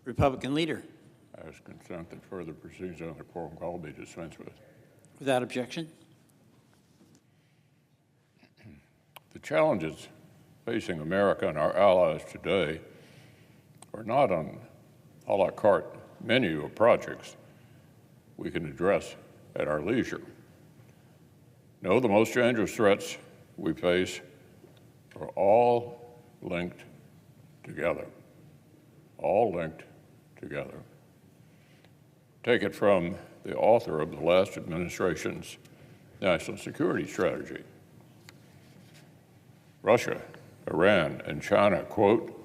Republican leader. I ask consent that further proceedings on the quorum call be dispensed with. Without objection. The challenges facing America and our allies today are not on a la carte menu of projects we can address at our leisure. No, the most dangerous threats we face are all linked together. All linked together. Take it from the author of the last administration's national security strategy. Russia, Iran, and China, quote,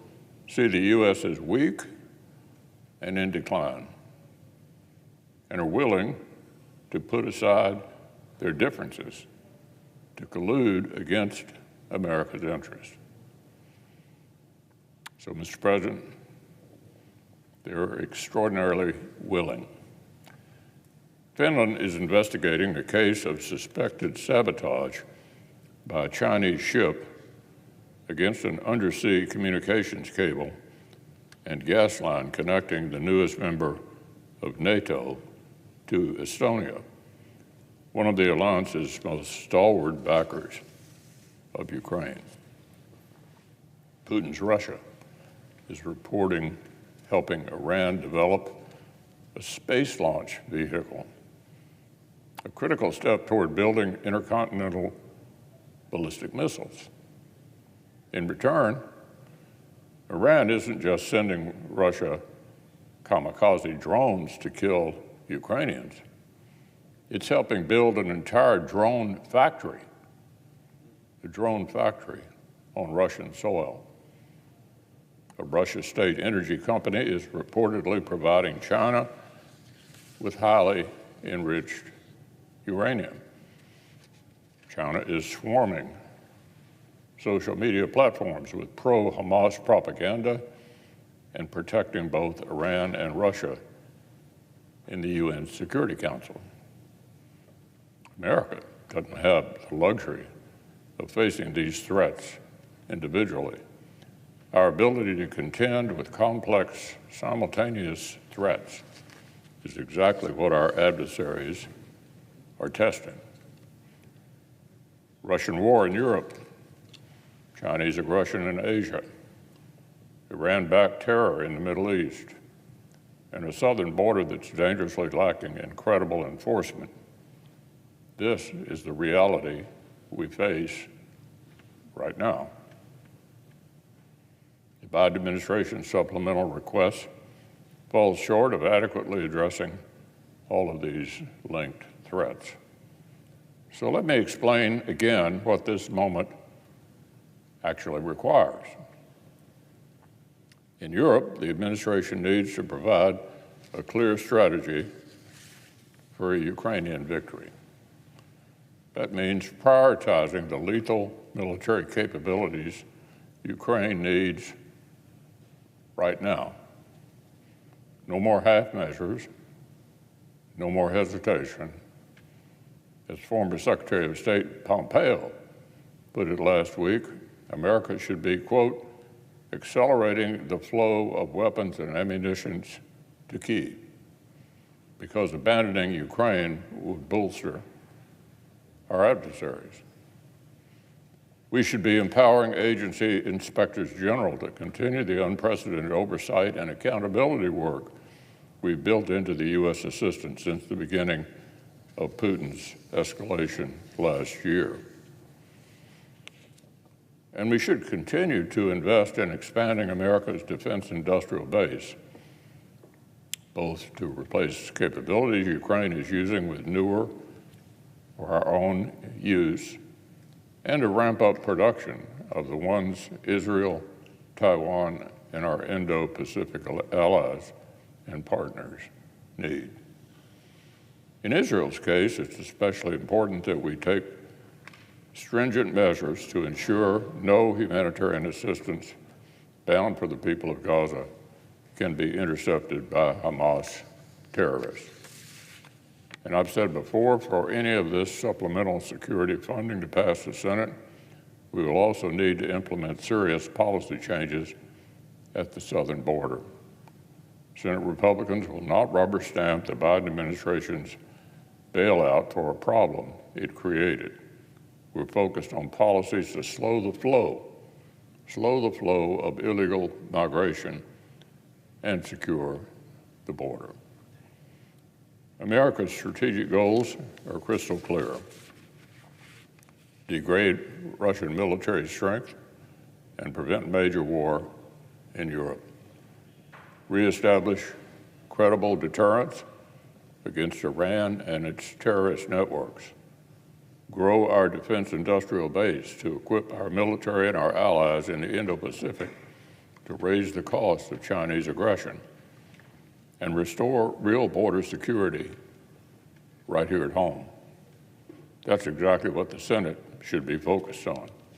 see the U.S. as weak and in decline, and are willing to put aside their differences to collude against America's interests. So, Mr. President, they're extraordinarily willing. Finland is investigating a case of suspected sabotage by a Chinese ship against an undersea communications cable and gas line connecting the newest member of NATO to Estonia, one of the alliance's most stalwart backers of Ukraine. Putin's Russia is reporting helping Iran develop a space launch vehicle, a critical step toward building intercontinental ballistic missiles. In return, Iran isn't just sending Russia kamikaze drones to kill Ukrainians. It's helping build an entire drone factory, a drone factory on Russian soil. A Russian state energy company is reportedly providing China with highly enriched uranium. China is swarming social media platforms with pro-Hamas propaganda and protecting both Iran and Russia in the UN Security Council. America doesn't have the luxury of facing these threats individually. Our ability to contend with complex, simultaneous threats is exactly what our adversaries are testing. Russian war in Europe, Chinese aggression in Asia, Iran-backed terror in the Middle East, and a southern border that's dangerously lacking in credible enforcement. This is the reality we face right now. The Biden administration's supplemental request falls short of adequately addressing all of these linked threats. So let me explain again what this moment actually requires. In Europe, the administration needs to provide a clear strategy for a Ukrainian victory. That means prioritizing the lethal military capabilities Ukraine needs right now. No more half measures, no more hesitation. As former Secretary of State Pompeo put it last week, America should be, quote, accelerating the flow of weapons and ammunition to Kyiv, because abandoning Ukraine would bolster our adversaries. We should be empowering agency inspectors general to continue the unprecedented oversight and accountability work we've built into the U.S. assistance since the beginning of Putin's escalation last year. And we should continue to invest in expanding America's defense industrial base, both to replace capabilities Ukraine is using with newer for our own use, and to ramp up production of the ones Israel, Taiwan, and our Indo-Pacific allies and partners need. In Israel's case, it's especially important that we take stringent measures to ensure no humanitarian assistance bound for the people of Gaza can be intercepted by Hamas terrorists. And I've said before, for any of this supplemental security funding to pass the Senate, we will also need to implement serious policy changes at the southern border. Senate Republicans will not rubber stamp the Biden administration's bailout for a problem it created. We're focused on policies to slow the flow of illegal migration and secure the border. America's strategic goals are crystal clear. Degrade Russian military strength and prevent major war in Europe. Reestablish credible deterrence against Iran and its terrorist networks. Grow our defense industrial base to equip our military and our allies in the Indo-Pacific to raise the cost of Chinese aggression, and restore real border security right here at home. That's exactly what the Senate should be focused on.